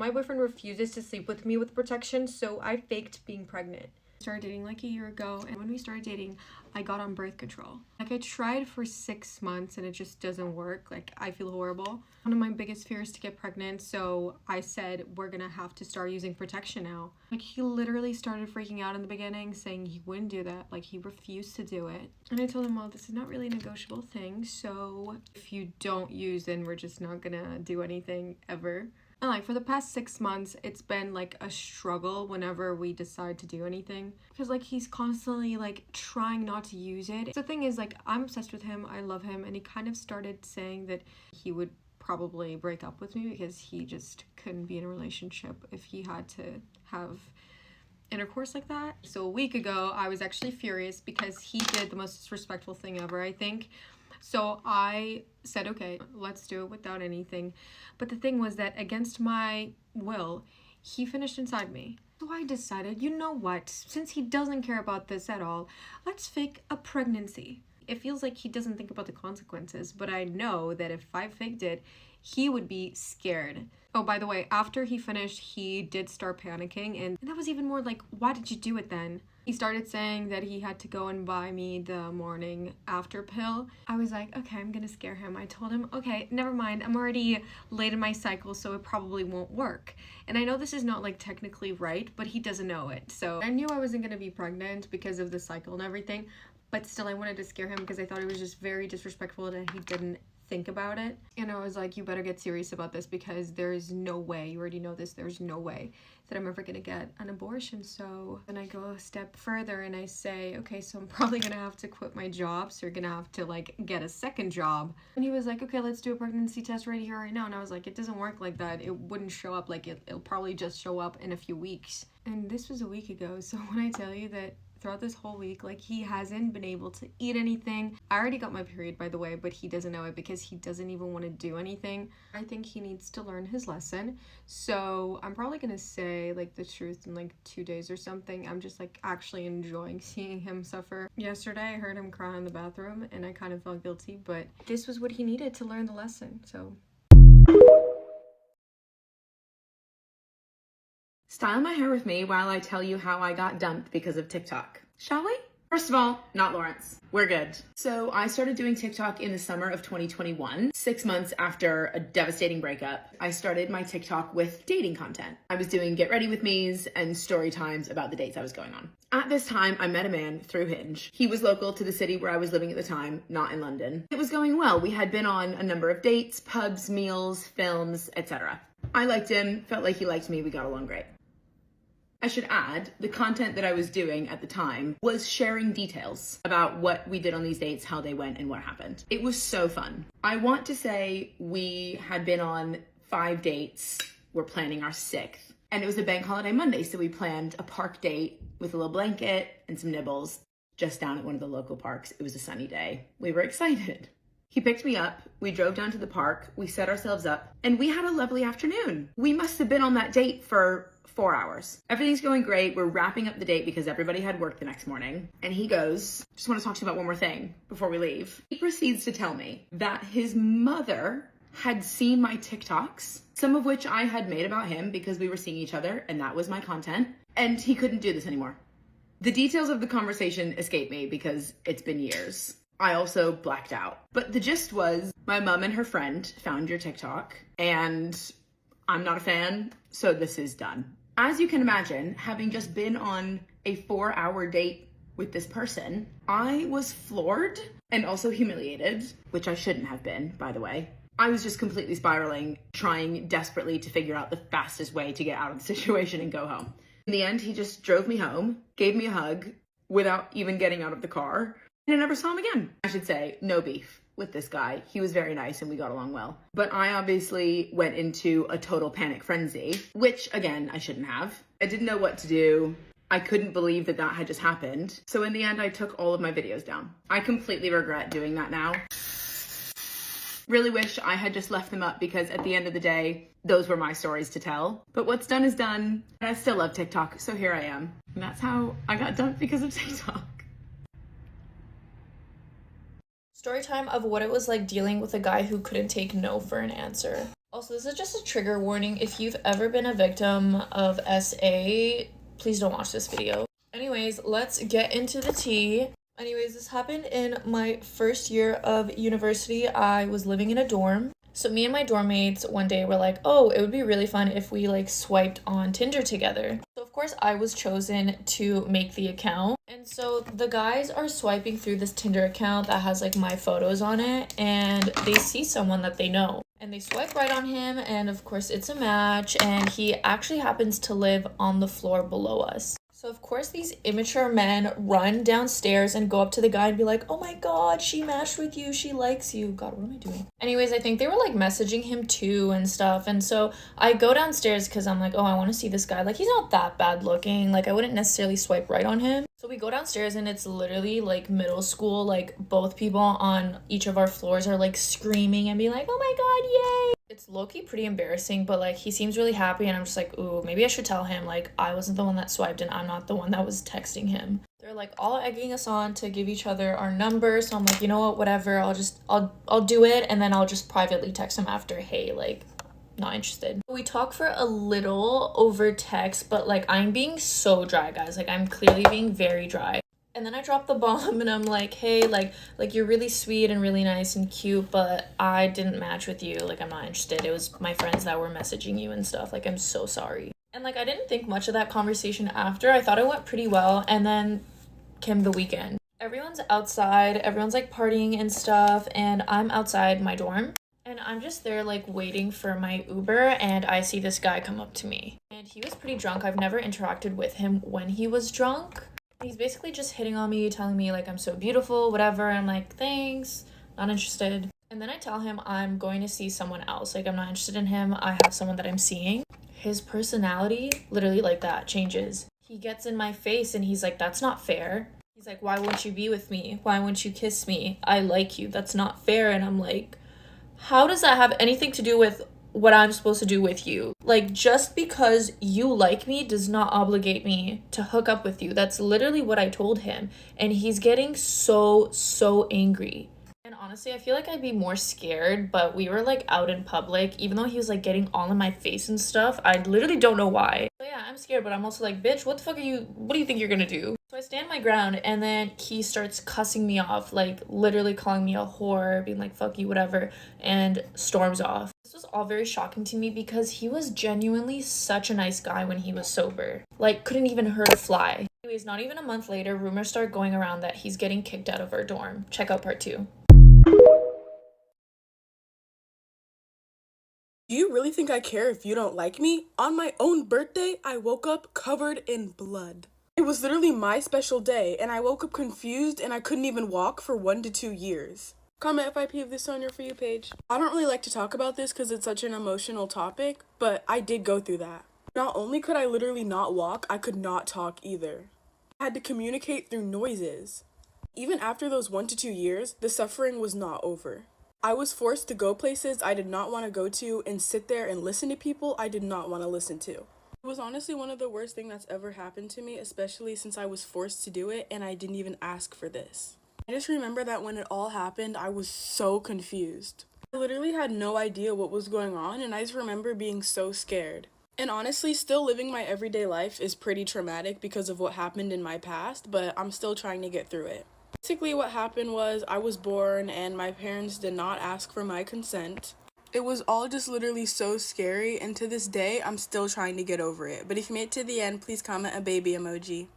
My boyfriend refuses to sleep with me with protection, so I faked being pregnant. Started dating like a year ago, and when we started dating, I got on birth control. Like, I tried for 6 months and it just doesn't work. Like, I feel horrible. One of my biggest fears is to get pregnant, so I said we're gonna have to start using protection now. Like, he literally started freaking out in the beginning, saying he wouldn't do that. Like, he refused to do it. And I told him, well, this is not really a negotiable thing, so if you don't use it, we're just not gonna do anything ever. And like for the past 6 months, it's been like a struggle whenever we decide to do anything, because like he's constantly like trying not to use it. The thing is, like, I'm obsessed with him, I love him, and he kind of started saying that he would probably break up with me because he just couldn't be in a relationship if he had to have intercourse like that. So a week ago, I was actually furious because he did the most disrespectful thing ever, I think. So I said, okay, let's do it without anything. But the thing was that against my will, he finished inside me. So I decided, you know what, since he doesn't care about this at all, let's fake a pregnancy. It feels like he doesn't think about the consequences, but I know that if I faked it, he would be scared. Oh, by the way, after he finished, he did start panicking, and that was even more like, why did you do it then? He started saying that he had to go and buy me the morning after pill. I was like, okay, I'm gonna scare him. I told him, okay, never mind. I'm already late in my cycle, so it probably won't work. And I know this is not like technically right, but he doesn't know it. So I knew I wasn't gonna be pregnant because of the cycle and everything, but still I wanted to scare him because I thought it was just very disrespectful that he didn't think about it. And I was like, you better get serious about this because there is no way, you already know this, there's no way that I'm ever gonna get an abortion. So then I go a step further and I say, okay, so I'm probably gonna have to quit my job, so you're gonna have to like get a second job. And he was like, okay, let's do a pregnancy test right here, right now. And I was like, it doesn't work like that. It wouldn't show up, like it'll probably just show up in a few weeks. And this was a week ago, so when I tell you that throughout this whole week, like, he hasn't been able to eat anything. I already got my period, by the way, but he doesn't know it because he doesn't even want to do anything. I think he needs to learn his lesson. So I'm probably gonna say like the truth in like 2 days or something. I'm just like actually enjoying seeing him suffer. Yesterday I heard him cry in the bathroom and I kind of felt guilty, but this was what he needed to learn the lesson. So style my hair with me while I tell you how I got dumped because of TikTok. Shall we? First of all, not Lawrence. We're good. So I started doing TikTok in the summer of 2021, 6 months after a devastating breakup. I started my TikTok with dating content. I was doing get ready with me's and story times about the dates I was going on. At this time, I met a man through Hinge. He was local to the city where I was living at the time, not in London. It was going well. We had been on a number of dates, pubs, meals, films, etc. I liked him, felt like he liked me, we got along great. I should add, the content that I was doing at the time was sharing details about what we did on these dates, how they went, and what happened. It was so fun. I want to say we had been on 5 dates. We're planning our 6th. And it was a bank holiday Monday, so we planned a park date with a little blanket and some nibbles just down at one of the local parks. It was a sunny day. We were excited. He picked me up, we drove down to the park, we set ourselves up, and we had a lovely afternoon. We must have been on that date for 4 hours. Everything's going great. We're wrapping up the date because everybody had work the next morning. And he goes, just want to talk to you about one more thing before we leave. He proceeds to tell me that his mother had seen my TikToks, some of which I had made about him because we were seeing each other and that was my content, and he couldn't do this anymore. The details of the conversation escape me because it's been years. I also blacked out. But the gist was, my mom and her friend found your TikTok, and I'm not a fan, so this is done. As you can imagine, having just been on a 4-hour date with this person, I was floored and also humiliated, which I shouldn't have been, by the way. I was just completely spiraling, trying desperately to figure out the fastest way to get out of the situation and go home. In the end, he just drove me home, gave me a hug without even getting out of the car, and I never saw him again. I should say, no beef with this guy. He was very nice and we got along well. But I obviously went into a total panic frenzy, which again, I shouldn't have. I didn't know what to do. I couldn't believe that that had just happened. So in the end, I took all of my videos down. I completely regret doing that now. Really wish I had just left them up because at the end of the day, those were my stories to tell. But what's done is done. And I still love TikTok, so here I am. And that's how I got dumped because of TikTok. Story time of what it was like dealing with a guy who couldn't take no for an answer. Also, this is just a trigger warning. If you've ever been a victim of SA, please don't watch this video. Anyways, let's get into the tea. Anyways, this happened in my first year of university. I was living in a dorm. So me and my dorm mates one day were like, oh, it would be really fun if we like swiped on Tinder together. So of course I was chosen to make the account. And so the guys are swiping through this Tinder account that has like my photos on it, and they see someone that they know. And they swipe right on him, and of course it's a match, and he actually happens to live on the floor below us. So of course these immature men run downstairs and go up to the guy and be like, oh my god, she matched with you, she likes you. God, what am I doing? Anyways, I think they were like messaging him too and stuff. And so I go downstairs because I'm like, oh, I want to see this guy. Like, he's not that bad looking. Like, I wouldn't necessarily swipe right on him. So we go downstairs and it's literally like middle school. Like, both people on each of our floors are like screaming and being like, oh my god, yay. It's low-key pretty embarrassing, but like he seems really happy, and I'm just like, ooh, maybe I should tell him like I wasn't the one that swiped and I'm not the one that was texting him. They're like all egging us on to give each other our numbers, so I'm like, you know what, whatever, I'll do it, and then I'll just privately text him after, hey, like, not interested. We talk for a little over text, but like I'm being so dry, guys. Like, I'm clearly being very dry. And then I drop the bomb and I'm like, hey, like you're really sweet and really nice and cute, but I didn't match with you. Like, I'm not interested. It was my friends that were messaging you and stuff. Like, I'm so sorry. And like, I didn't think much of that conversation after. I thought it went pretty well. And then came the weekend. Everyone's outside. Everyone's like partying and stuff. And I'm outside my dorm. And I'm just there like waiting for my Uber, and I see this guy come up to me. And he was pretty drunk. I've never interacted with him when he was drunk. He's basically just hitting on me, telling me like I'm so beautiful, whatever. I'm like, thanks, not interested. And then I tell him I'm going to see someone else. Like, I'm not interested in him. I have someone that I'm seeing. His personality, literally like that, changes. He gets in my face and he's like, that's not fair. He's like, why won't you be with me? Why won't you kiss me? I like you. That's not fair. And I'm like, how does that have anything to do with what I'm supposed to do with you? Like, just because you like me does not obligate me to hook up with you. That's literally what I told him. And he's getting so angry. And honestly, I feel like I'd be more scared, but we were like out in public, even though he was like getting all in my face and stuff. I literally don't know why. So yeah, I'm scared, but I'm also like, bitch, what do you think you're gonna do? So I stand my ground, and then he starts cussing me off, like literally calling me a whore, being like, fuck you, whatever, and storms off. This was all very shocking to me because he was genuinely such a nice guy when he was sober. Like, couldn't even hurt a fly. Anyways, not even a month later, rumors start going around that he's getting kicked out of our dorm. Check out part 2. Do you really think I care if you don't like me? On my own birthday, I woke up covered in blood. It was literally my special day, and I woke up confused and I couldn't even walk for 1 to 2 years. Comment if I peeve this on your For You page. I don't really like to talk about this because it's such an emotional topic, but I did go through that. Not only could I literally not walk, I could not talk either. I had to communicate through noises. Even after those 1 to 2 years, the suffering was not over. I was forced to go places I did not want to go to and sit there and listen to people I did not want to listen to. It was honestly one of the worst things that's ever happened to me, especially since I was forced to do it and I didn't even ask for this. I just remember that when it all happened, I was so confused. I literally had no idea what was going on, and I just remember being so scared. And honestly, still living my everyday life is pretty traumatic because of what happened in my past, but I'm still trying to get through it. Basically, what happened was I was born and my parents did not ask for my consent. It was all just literally so scary, and to this day, I'm still trying to get over it. But if you made it to the end, please comment a baby emoji.